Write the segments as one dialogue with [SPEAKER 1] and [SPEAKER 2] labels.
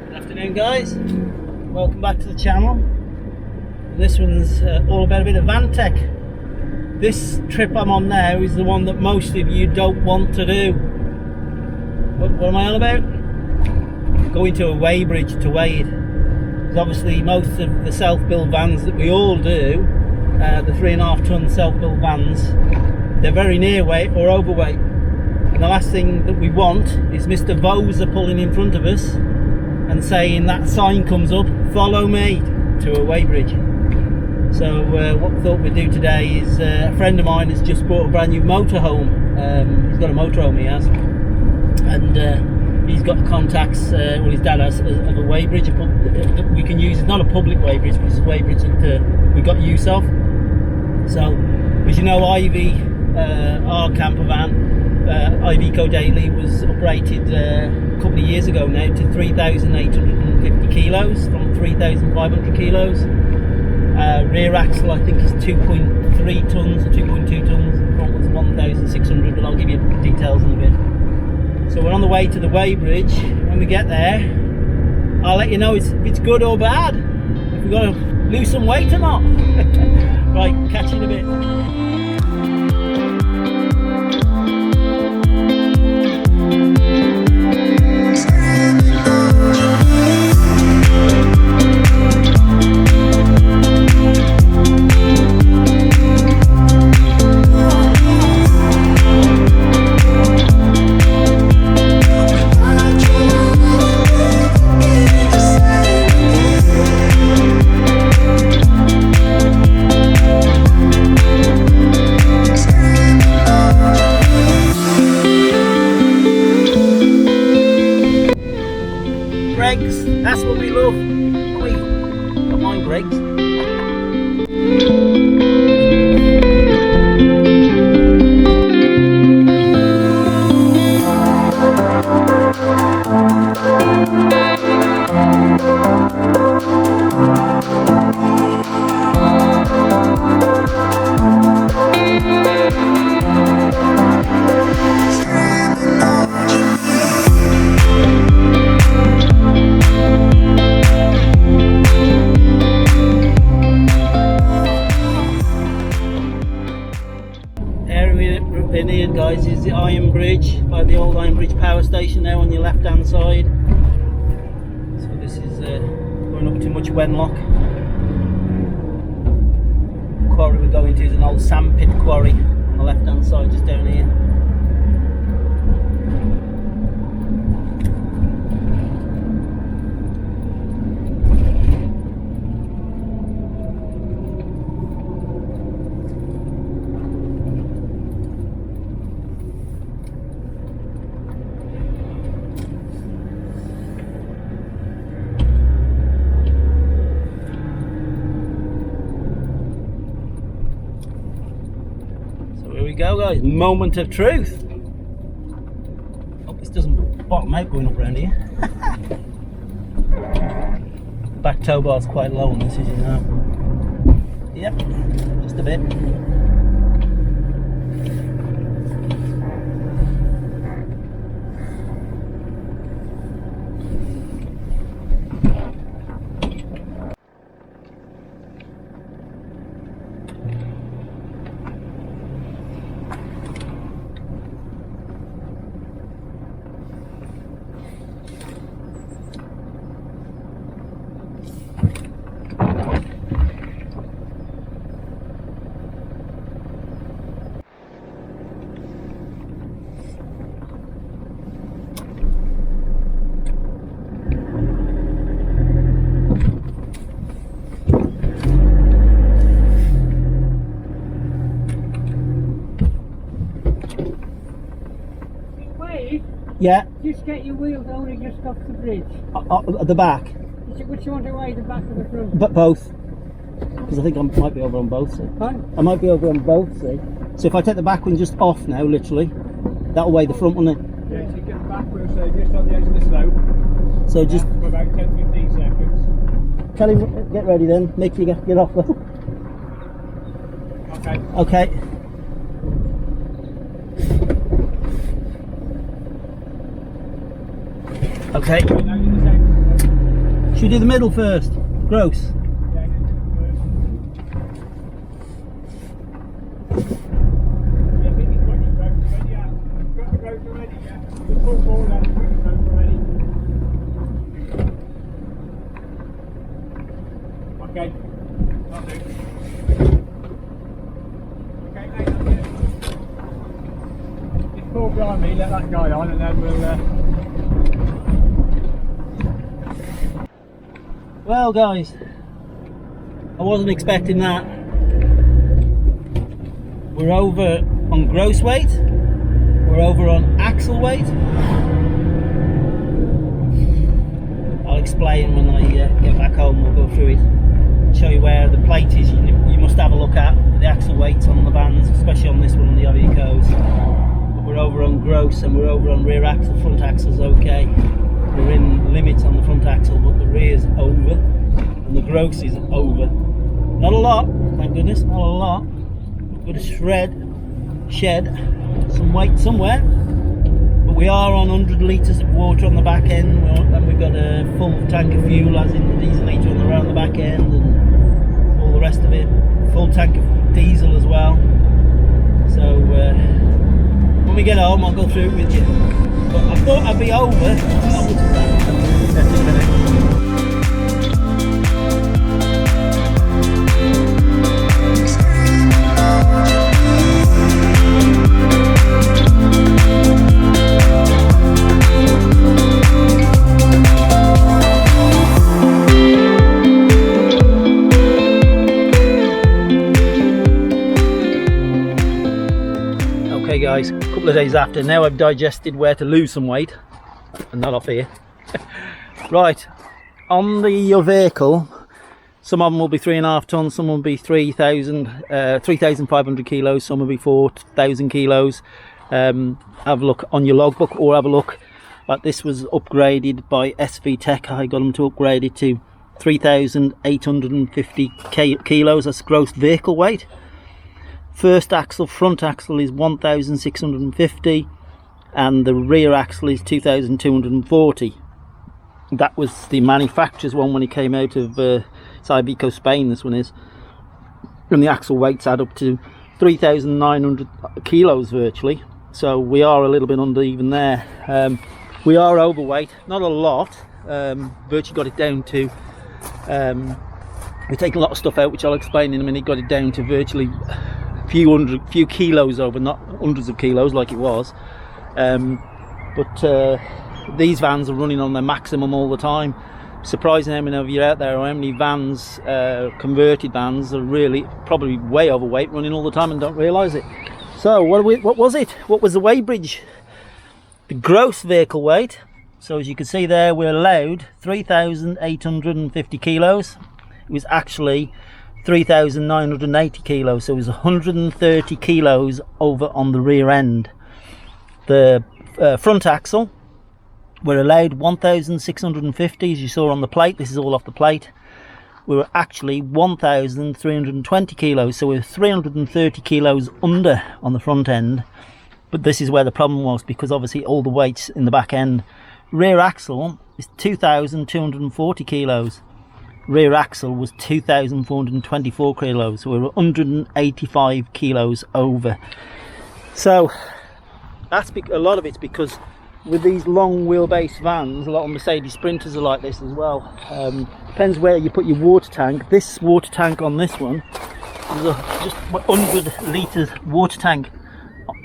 [SPEAKER 1] Good afternoon, guys. Welcome back to the channel. This one's all about a bit of van tech. This trip I'm on now is the one that most of you don't want to do. What am I on about? Going to a Weighbridge to Wade. Because obviously most of the self-build vans that we all do, the 3.5 ton self-build vans, they're very near weight or overweight. And the last thing that we want is Mr. Voser pulling in front of us and saying that sign comes up, follow me to a Weighbridge. So what we thought we'd do today is, a friend of mine has just bought a brand new motorhome. He's got a motorhome, he has, and he's got contacts, well, his dad has, of a Weighbridge that we can use. It's not a public Weighbridge, but it's a Weighbridge that we got use of. So as you know, Ivy, our camper van, Iveco Daily, was uprated a couple of years ago now to 3,850 kilos from 3,500 kilos. Rear axle I think is 2.3 tons or 2.2 tons. The front was 1,600, but I'll give you details in a bit. So we're on the way to the Weighbridge. When we get there, I'll let you know if it's good or bad, if we've got to lose some weight or not. Right, catch you in a bit. Brakes, that's what we love. We don't mind brakes. In here, guys, is the Iron Bridge, by the old Iron Bridge power station there on your left hand side. So this is going up to Much Wenlock. The quarry we're going to is an old sandpit quarry on the left hand side, just down here. Here we go, guys, moment of truth. Hope this doesn't bottom out going up around here. Back tow bar's quite low on this, as you know. Yep, just a bit. Yeah.
[SPEAKER 2] Just get your wheels only just off the bridge.
[SPEAKER 1] At the back?
[SPEAKER 2] Which you want to weigh, the back or the front?
[SPEAKER 1] But both. Because I think I might be over on both, see.
[SPEAKER 2] Pardon?
[SPEAKER 1] I might be over on both, see. So if I take the back one just off now, literally, that'll weigh the front one then.
[SPEAKER 2] Yeah, so you get the back wheel, so just on the edge of the slope.
[SPEAKER 1] So just...
[SPEAKER 2] for about 10-15 seconds.
[SPEAKER 1] Tell him, get ready then. Make sure you get off though.
[SPEAKER 2] Okay.
[SPEAKER 1] Okay. Okay. Should we do the middle first? Gross.
[SPEAKER 2] Yeah, okay. Okay. Okay, mate, that's it. Just pull behind me, let that guy on, and then we'll.
[SPEAKER 1] Well, guys, I wasn't expecting that. We're over on gross weight. We're over on axle weight. I'll explain when I get back home. We'll go through it, show you where the plate is. You must have a look at the axle weights on the vans, especially on this one, on the Ecos. But we're over on gross and we're over on rear axle. Front axle's okay. We're in limits on the front axle, but the rear's over and the gross is over. Not a lot, thank goodness, not a lot. We've got to shed some weight somewhere, but we are on 100 litres of water on the back end, and we've got a full tank of fuel, as in the diesel litre around the back end, and all the rest of it. Full tank of diesel as well. So when we get home, I'll go through it with you. But I thought I'd be over. Okay guys, a couple of days after, now I've digested where to lose some weight, and not off here. Right, on the vehicle, some of them will be 3.5 tons, some will be 3,500 kilos, some will be 4,000 kilos. Have a look on your logbook, or have a look, like this was upgraded by SV Tech. I got them to upgrade it to 3,850 kilos, that's gross vehicle weight. First axle, front axle is 1,650 and the rear axle is 2,240. That was the manufacturer's one when it came out of Weighbridge, Spain, this one is. And the axle weights add up to 3,900 kilos virtually. So we are a little bit under even there. We are overweight, not a lot. Virtually got it down to, we take a lot of stuff out, which I'll explain in a minute, got it down to virtually few kilos over, not hundreds of kilos like it was. But these vans are running on their maximum all the time. Surprising how many of you out there, or how many vans, converted vans, are really probably way overweight, running all the time and don't realise it. So what was it? What was the Weighbridge? The gross vehicle weight. So as you can see there, we're allowed 3,850 kilos. It was actually 3,980 kilos, so it was 130 kilos over on the rear end. The front axle, we're allowed 1,650, as you saw on the plate. This is all off the plate. We were actually 1,320 kilos, so we're 330 kilos under on the front end. But this is where the problem was, because obviously all the weight's in the back end. Rear axle is 2,240 kilos. Rear axle was 2,424 kilos, so we were 185 kilos over. So that's a lot of it's because with these long wheelbase vans, a lot of Mercedes Sprinters are like this as well. Depends where you put your water tank. This water tank on this one is just 100 litres water tank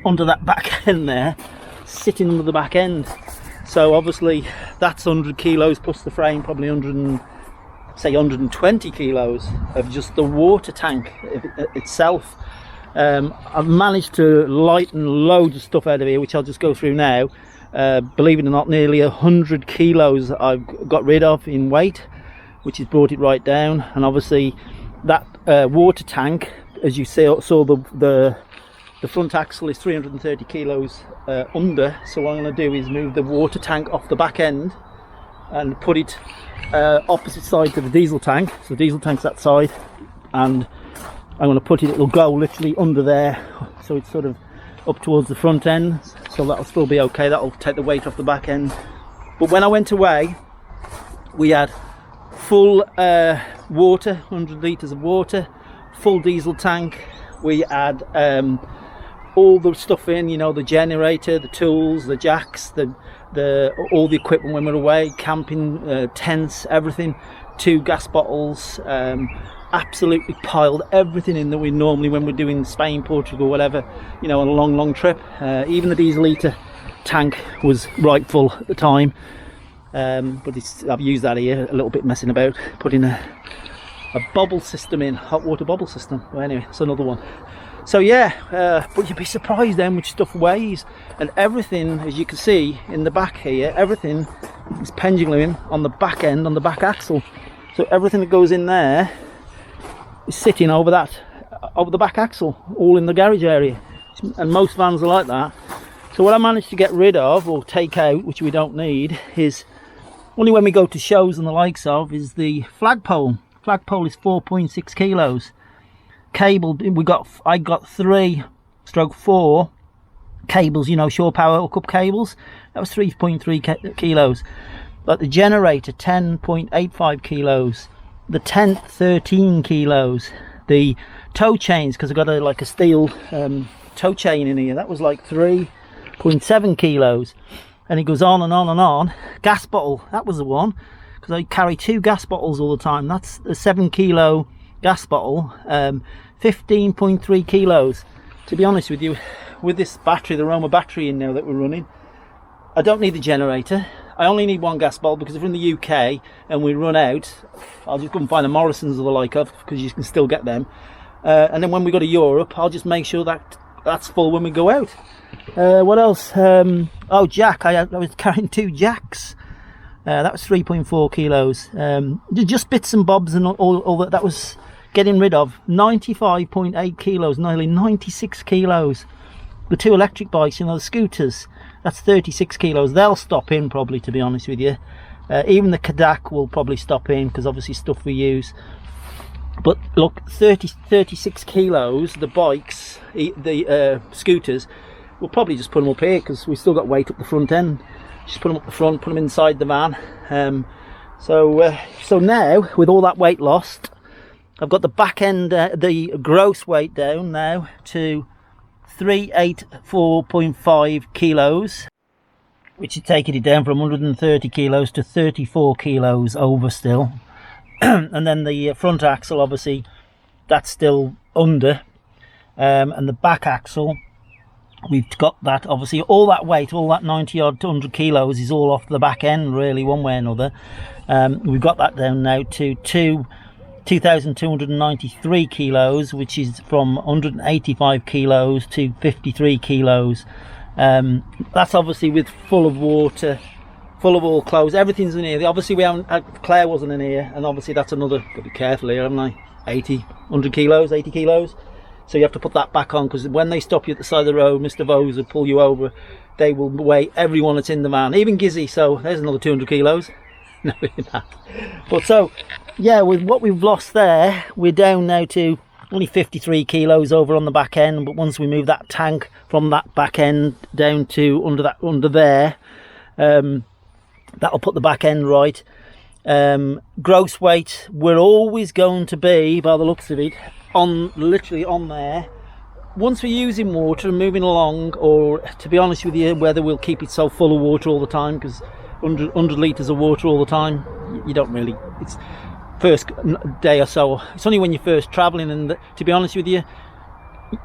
[SPEAKER 1] under that back end there, sitting under the back end. So obviously that's 100 kilos plus the frame, probably 120 kilos of just the water tank itself. I've managed to lighten loads of stuff out of here, which I'll just go through now. Believe it or not, nearly 100 kilos I've got rid of in weight, which has brought it right down. And obviously that water tank, as you saw the front axle is 330 kilos under. So what I'm going to do is move the water tank off the back end and put it opposite side to the diesel tank. So the diesel tank's that side, and I'm going to put it, it'll go literally under there, so it's sort of up towards the front end, so that'll still be okay. That'll take the weight off the back end. But when I went away, we had full water, 100 litres of water, full diesel tank. We add all the stuff in, you know, the generator, the tools, the jacks, all the equipment when we're away, camping, tents, everything. 2 gas bottles, absolutely piled everything in that we normally, when we're doing Spain, Portugal, whatever, you know, on a long trip. Even the diesel litre tank was right full at the time, but I've used that here a little bit, messing about, putting a bubble system in, hot water bubble system. Well, anyway, it's another one. So yeah, but you'd be surprised how much stuff weighs, and everything, as you can see in the back here, everything is pendulum on the back end, on the back axle. So everything that goes in there is sitting over the back axle, all in the garage area, and most vans are like that. So what I managed to get rid of, or take out, which we don't need, is only when we go to shows and the likes of, is the flagpole. Flagpole is 4.6 kilos. Cable, I got 3/4 cables, you know, shore power hookup cables. That was 3.3 kilos. But the generator, 10.85 kilos. The tent, 13 kilos. The tow chains, because I got a steel tow chain in here, that was like 3.7 kilos. And it goes on and on and on. Gas bottle, that was the one, because I carry 2 gas bottles all the time. That's a 7 kilo gas bottle, 15.3 kilos. To be honest with you, with this battery, the Roma battery in now that we're running, I don't need the generator. I only need 1 gas bottle, because if we're in the UK and we run out, I'll just go and find a Morrison's or the like of, because you can still get them. And then when we go to Europe, I'll just make sure that that's full when we go out. What else? Oh, jack. I was carrying 2 jacks. That was 3.4 kilos. Just bits and bobs and all that. That was getting rid of. 95.8 kilos, nearly 96 kilos. The 2 electric bikes, you know, the scooters, that's 36 kilos. They'll stop in probably, to be honest with you. Even the Kadak will probably stop in, because obviously stuff we use. But look, 36 kilos, the bikes, the scooters, we'll probably just put them up here, because we've still got weight up the front end. Just put them up the front, put them inside the van. So now, with all that weight lost, I've got the back end, the gross weight down now to 384.5 kilos, which is taking it down from 130 kilos to 34 kilos over still. And then the front axle, obviously, that's still under, and the back axle, we've got that, obviously, all that weight, all that 90 odd to 100 kilos is all off the back end, really, one way or another. We've got that down now to 2,293 kilos, which is from 185 kilos to 53 kilos. That's obviously with full of water, full of all clothes, everything's in here. Obviously we haven't, Claire wasn't in here, and obviously that's another, gotta be careful here, haven't I? 100 kilos, 80 kilos. So you have to put that back on, because when they stop you at the side of the road, Mr. Vose will pull you over. They will weigh everyone that's in the van, even Gizzy. So there's another 200 kilos. No, not. But so, yeah, with what we've lost there, we're down now to only 53 kilos over on the back end. But once we move that tank from that back end down to under there, that'll put the back end right. Gross weight, we're always going to be, by the looks of it, literally on there. Once we're using water and moving along, or to be honest with you, whether we'll keep it so full of water all the time, because 100 litres of water all the time, you don't really, it's first day or so, it's only when you're first travelling, and to be honest with you,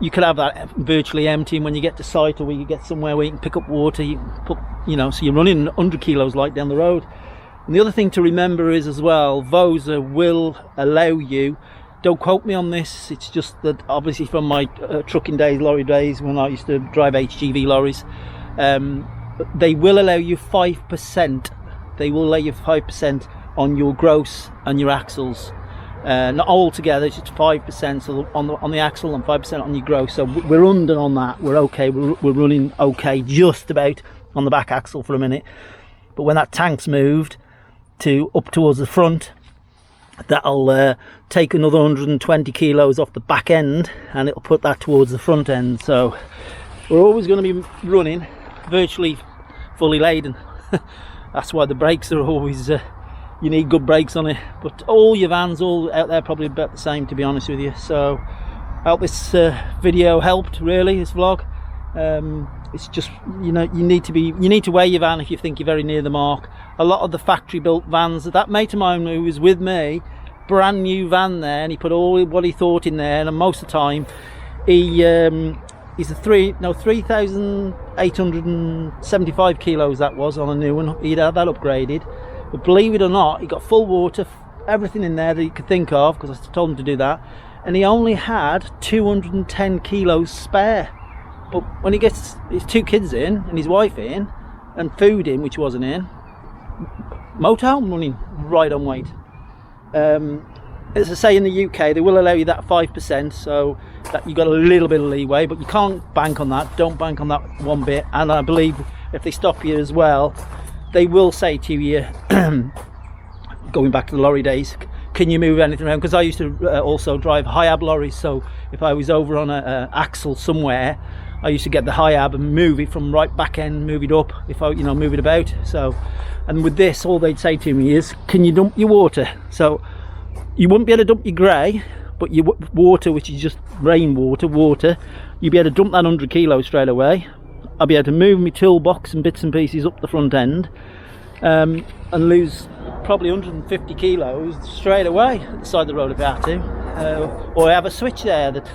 [SPEAKER 1] you could have that virtually empty, and when you get to site, or when you get somewhere where you can pick up water, you put, you know, so you're running 100 kilos light down the road. And the other thing to remember is as well, Vosa will allow you, don't quote me on this, it's just that obviously from my trucking days, lorry days, when I used to drive HGV lorries, they will allow you 5%, they will allow you 5% on your gross and your axles. Not all together, it's just 5%, so on the axle and 5% on your gross. So we're under on that, we're okay, we're running okay, just about on the back axle for a minute. But when that tank's moved to up towards the front, that'll take another 120 kilos off the back end, and it'll put that towards the front end. So we're always going to be running virtually fully laden. That's why the brakes are always you need good brakes on it. But all your vans all out there probably about the same, to be honest with you. So I hope this video helped, really, this vlog. It's just, you know, you need to weigh your van if you think you're very near the mark. A lot of the factory built vans, that mate of mine who was with me, brand new van there, and he put all what he thought in there, and most of the time he's a 3,875 kilos that was on a new one. He'd had that upgraded, but believe it or not, he got full water, everything in there that he could think of, because I told him to do that, and he only had 210 kilos spare. But when he gets his 2 kids in and his wife in and food in, which wasn't in, motorhome running right on weight. As I say, in the UK they will allow you that 5%, so that you got a little bit of leeway, but you can't bank on that. Don't bank on that one bit. And I believe if they stop you as well, they will say to you, going back to the lorry days, can you move anything around? Because I used to also drive high-ab lorries, so if I was over on a axle somewhere, I used to get the high-ab and move it from right back end, move it up, if I, you know, move it about. So, and with this, all they'd say to me is, can you dump your water? So you wouldn't be able to dump your grey, but your water, which is just rainwater, you'd be able to dump that 100 kilos straight away. I'll be able to move my toolbox and bits and pieces up the front end, and lose probably 150 kilos straight away at the side of the road if I have to. Or I have a switch there that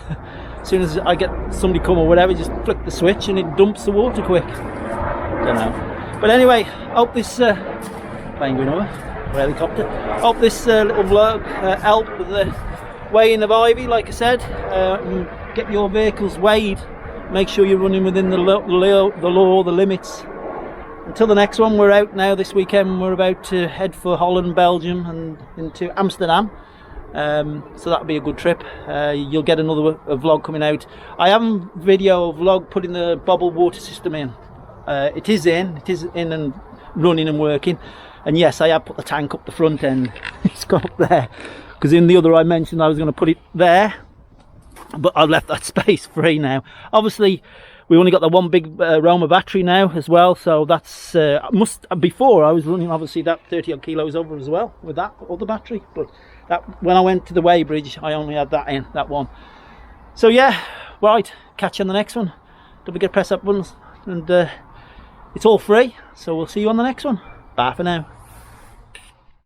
[SPEAKER 1] as soon as I get somebody come or whatever, just flick the switch and it dumps the water quick. Don't know. But anyway, hope this plane going over, or helicopter. Hope this little vlog helped with the weighing of Ivy, like I said. Get your vehicles weighed. Make sure you're running within the law, the limits. Until the next one, we're out now this weekend. We're about to head for Holland, Belgium, and into Amsterdam. So that'll be a good trip. You'll get another vlog coming out. I have a video vlog putting the bobble water system in. It is in and running and working. And yes, I have put the tank up the front end. It's gone up there, because in the other I mentioned I was going to put it there, but I've left that space free now. Obviously we only got the one big Roma battery now as well, so that's before I was running obviously that 30 odd kilos over as well with that other battery, but that, when I went to the Weighbridge, I only had that in, that one. So yeah, right, catch you on the next one. Don't forget to press that button, and it's all free, so we'll see you on the next one. Bye for now.